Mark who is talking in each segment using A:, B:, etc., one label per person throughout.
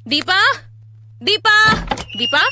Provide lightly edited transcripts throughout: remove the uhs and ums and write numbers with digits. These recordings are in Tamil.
A: தீபா தீபா தீபா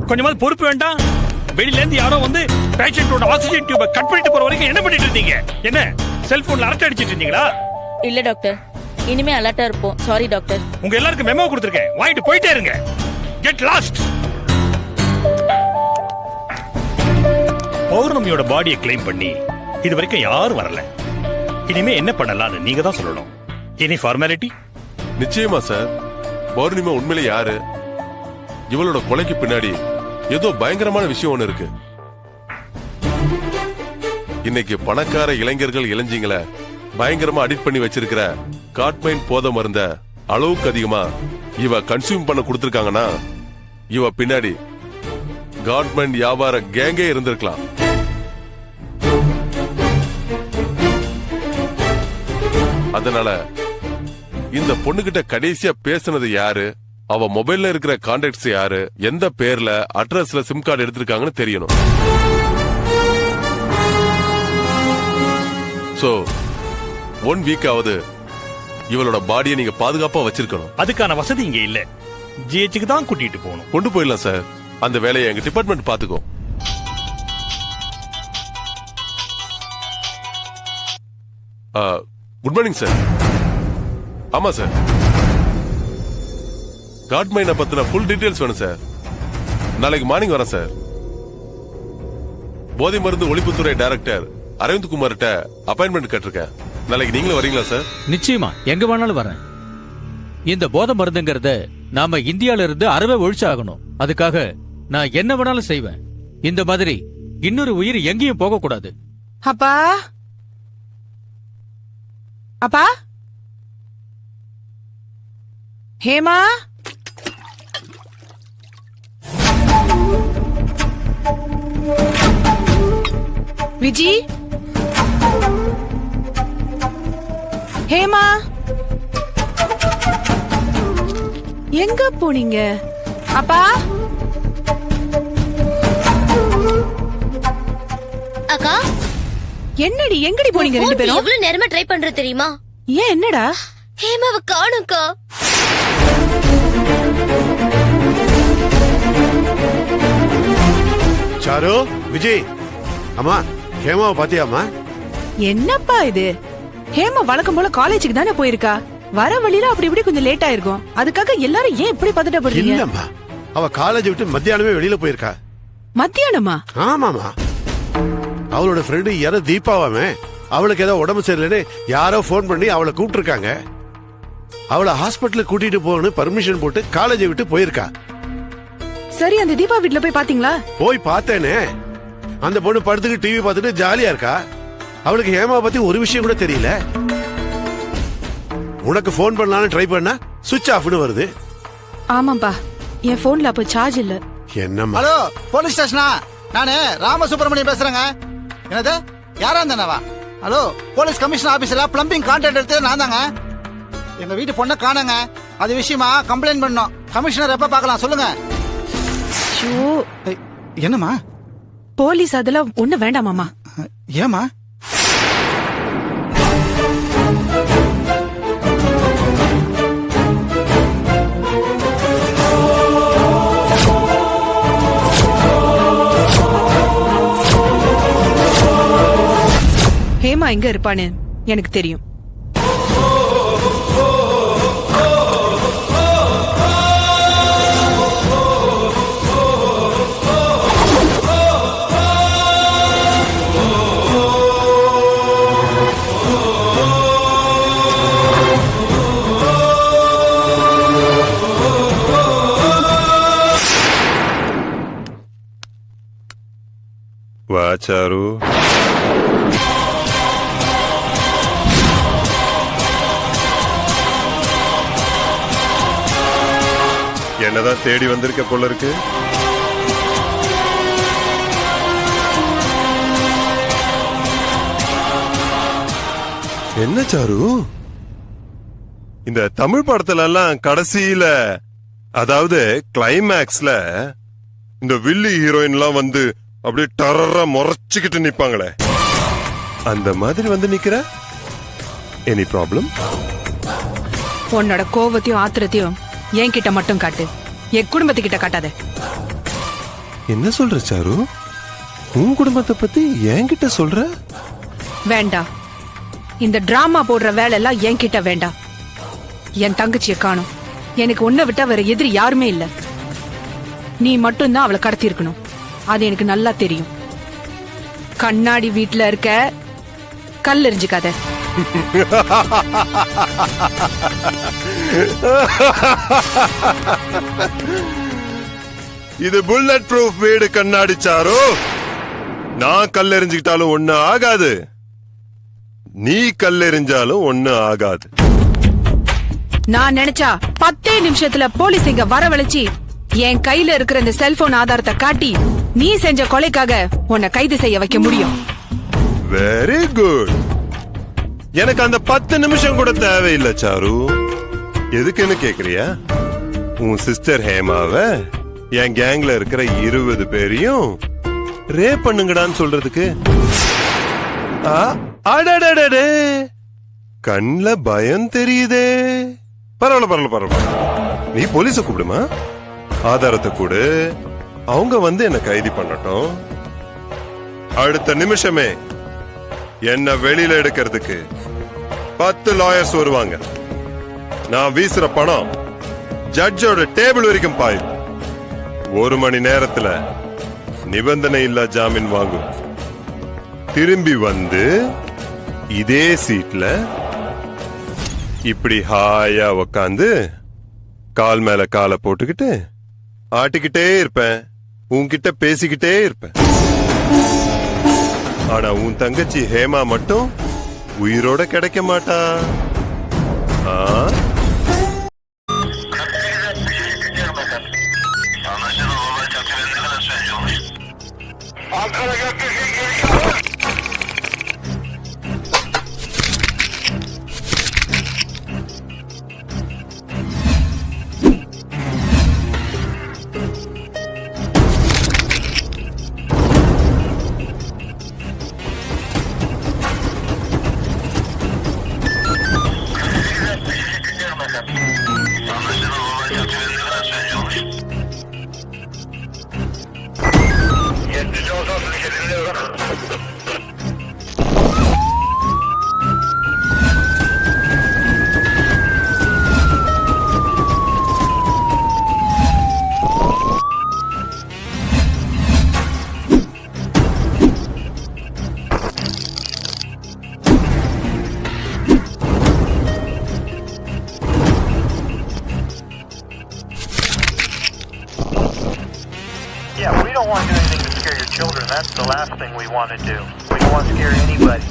B: கொஞ்சமாவது பொறுப்பு வேண்டாம். வெளியில இருந்து யாரோ வந்து பேஷண்டோட ஆக்சிஜன் டியூபை கட் பண்ணிட்டு போற வரைக்கும் என்ன பண்ணிட்டு இருந்தீங்க? என்ன செல்போன்ல அரட்டை அடிச்சிட்டு இருந்தீங்களா?
C: இல்ல டாக்டர், இனிமே அலர்ட்டா இருப்போம். Sorry doctor.
B: உங்க எல்லாருக்கும் மெமோ கொடுத்திருக்கேன், வாங்கிட்டு போயிட்டே இருங்க. Get lost. பௌர்ணமியோட பாடியை கிளைம் பண்ணி இது வரைக்கும் யாரும் வரல. இனிமே என்ன பண்ணலாம்னு நீங்க தான் சொல்லணும். Any formality?
D: நிச்சயமா சார். பௌர்ணமி உண்மையிலே யாரு? இவளோட கொலைக்கு பின்னாடி ஏதோ பயங்கரமான விஷயம் ஒண்ணு இருக்கு. இன்னைக்கு பணக்கார இளைஞர்கள் இளைஞங்களை பயங்கரமா அடிக்ட் பண்ணி வச்சிருக்கிற காட்மைன் போதை மருந்த அளவுக்கு அதிகமா இவ கன்சியூம் பண்ண கொடுத்திருக்காங்கன்னா இவ பின்னாடி காட்மைன் வியாபார கேங்கே இருந்திருக்கலாம். அதனால இந்த பொண்ணுகிட்ட கடைசியா பேசுனது யாரு, அவ மொபைல்ல இருக்கிற கான்டாக்ட்ஸ் யாரு, எந்த பேர்ல அட்ரஸ்ல சிம் கார்டு எடுத்திருக்காங்கன்னு தெரியணும். சோ 1 வீக் ஆவது இவளோட பாடியை நீங்க பாதுகாப்பா வச்சிருக்கணும்.
B: அதுக்கான வசதி இங்க இல்ல. ஜிஹெச்சுக்கு தான் கூட்டிட்டு போகணும்.
D: கொண்டு போயிடலாம் சார். அந்த வேலையை எங்க டிபார்ட்மெண்ட் பாத்துக்கோ. Good morning sir. ஆமா சார், காட்மைனை பத்தின ஃபுல் டீடைல்ஸ் வேணும் சார். நாளைக்கு மார்னிங் வரேன் சார். போதை மருந்து ஒழிப்புத்துறை டைரக்டர் அரவிந்த் குமார்ட்ட அப்பாயின்மெண்ட் கேட்டிருக்கேன். நாளைக்கு நீங்களும் வரீங்களா சார்?
E: நிச்சயமா, எங்க வேணாலும் வரேன். இந்த போதை மருந்துங்கிறத நாம இந்தியால இருந்து அறவே ஒழிச்சாகணும். அதுக்காக நான் என்ன வேணாலும் செய்வேன். இந்த மாதிரி இன்னொரு உயிர் எங்கேயும் போக கூடாது.
F: அப்பா அப்பா, ஹேமா, விஜி, ஹேமா, எங்க போனீங்க? அப்பா,
G: அக்கா,
F: என்னடி எங்கடி போனீங்க ரெண்டு பேரும்?
G: எவ்வளவு நேரமா ட்ரை பண்ற தெரியுமா?
F: ஏன், என்னடா?
G: ஹேமாவை காணும்க்கா.
H: சாரு, விஜய், அம்மா ஹேமாவை பாத்தியாமா?
F: என்னப்பா இது? ஹேமா வழக்கம் போல காலேஜுக்கு தானே போயிருக்கா. வர வழியில அப்படி இப்படி கொஞ்சம் லேட் ஆயிருக்கும். அதுக்காக எல்லாரும் ஏன் இப்படி பதட்டப்படுறீங்க?
H: இல்லம்மா, அவ காலேஜ் விட்டு மத்தியானமே வெளியில போயிருக்கா.
F: மத்தியானமா?
H: ஆமாமா, அவளோட ஃப்ரெண்டு யாரோ தீபாவாமே, அவளுக்கு ஏதோ உடம்பு சரியில்லைன்னு யாரோ போன் பண்ணி அவளை கூப்பிட்டு இருக்காங்க. அவளை ஹாஸ்பிட்டலுக்கு கூட்டிட்டு போகணும்னு பர்மிஷன் போட்டு காலேஜை விட்டு போயிருக்கா.
F: சரி, அந்த தீபா வீட்ல போய் பாத்தீங்களா?
H: போய் பார்த்தேனே. அந்த பொண்ணு படுத்துக்கு டிவி பார்த்துட்டு ஜாலியா இருக்கா. அவளுக்கு ஹேமா பத்தி ஒரு விஷயம் கூட தெரியல. உனக்கு போன் பண்ணலாம்னு ட்ரை பண்ணா சுவிட்ச் ஆஃப்னு வருது.
F: ஆமாப்பா, என் போன்ல அப்ப சார்ஜ் இல்ல.
H: என்னம்மா?
I: ஹலோ, போலீஸ் ஸ்டேஷனா? நானு ராமசுப்ரமணியம் பேசுறேங்க. என்னது, யாரா இருந்தானவா? ஹலோ, போலீஸ் கமிஷனர் ஆபீஸ்ல பிளம்பிங் கான்ட்ராக்ட் எடுத்து நான் தாங்க. எங்க வீட்டு பொண்ணை காணுங்க. அது விஷயமா கம்ப்ளைண்ட் பண்ணோம். கமிஷனர் எப்ப பார்க்கலாம் சொல்லுங்க. என்னம்மா?
F: போலீஸ் அதெல்லாம் ஒண்ணு வேண்டாமாமா.
I: ஏமா?
F: ஹேமா எங்க இருப்பான்னு எனக்கு தெரியும்.
J: வா சாரு. என்னதான் தேடி வந்திருக்க போல இருக்கு. என்ன சாரு, இந்த தமிழ் படத்துல எல்லாம் கடைசியில, அதாவது கிளைமேக்ஸ்ல இந்த வில்லி ஹீரோயின் எல்லாம் வந்து அப்படியே டரரா முறைச்சுக்கிட்டு நிப்பாங்களே, அந்த மாதிரி வந்து நிக்கிற. Any problem?
F: உன்னோட கோவத்தையும் ஆத்திரத்தையும் என்கிட்ட மட்டும் காட்டு, என் குடும்பத்துக்கிட்ட காட்டாத.
J: என்ன சொல்ற சாரு? உன் குடும்பத்தை பத்தி என்கிட்ட சொல்ற?
F: வேண்டாம், இந்த டிராமா போடுற வேலை எல்லாம் என்கிட்ட வேண்டாம். என் தங்கச்சியை காணும். எனக்கு உன்னை விட்டா வேற எதிரி யாருமே இல்ல. நீ மட்டும்தான் அவளை கடத்தி இருக்கணும். அது எனக்கு நல்லா தெரியும். கண்ணாடி வீட்டுல இருக்க கல் எறிஞ்சுக்காத.
J: இது புல்லட் ப்ரூஃப் வீடு கண்ணாடி சாரு. நான் கல்லெறிஞ்சுக்கிட்டாலும் ஒண்ணு ஆகாது, நீ கல்லெறிஞ்சாலும் ஒண்ணு ஆகாது.
F: நான் நினைச்சா 10 நிமிஷத்துல போலீஸ் இங்க வரவழைச்சு என் கையில இருக்கிற இந்த செல்போன் ஆதாரத்தை காட்டி நீ செஞ்ச கொலைக்காக உன்னை கைது செய்ய வைக்க முடியும்.
J: Very good. எனக்கு அந்த 10 நிமிஷம் கூட தேவையில்லை சாரு. எதுக்குன்னு கேக்குறியா? உன் சிஸ்டர் ஹேமாவ என் கேங்ல இருக்கிற 20 பேரையும் ரேப் பண்ணுங்கடான்னு சொல்றதுக்கு. அடடடடே, கண்ல பயம் தெரியுதே. பரவாயில்ல பரவாயில்ல பரவாயில்ல, நீ போலீஸ கூப்பிடுமா, ஆதாரத்தை கொடு, அவங்க வந்து என்ன கைது பண்ணட்டும். அடுத்த நிமிஷமே என்ன வெளியில எடுக்கிறதுக்கு 10 லாயர்ஸ் வருவாங்க. நான் வீசுற பணம் ஜட்ஜோட டேபிள் வரைக்கும் பாயும். 1 மணி நேரத்துல நிபந்தனை இல்லா ஜாமீன் வாங்கும். திரும்பி வந்து இதே சீட்ல இப்படி ஹாயா உக்காந்து கால் மேல காலை போட்டுக்கிட்டு ஆட்டிக்கிட்டே இருப்பேன், உன்கிட்ட பேசிக்கிட்டே இருப்பேன். ஆனா உன் தங்கச்சி ஹேமா மட்டும் உயிரோட கிடைக்க மாட்டா.
K: Yeah, we don't want to do anything to scare your children. That's the last thing we want to do. We don't want to scare anybody.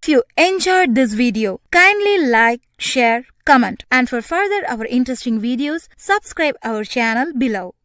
L: If you enjoyed this video, kindly like, share, comment, and for further our interesting videos, subscribe our channel below.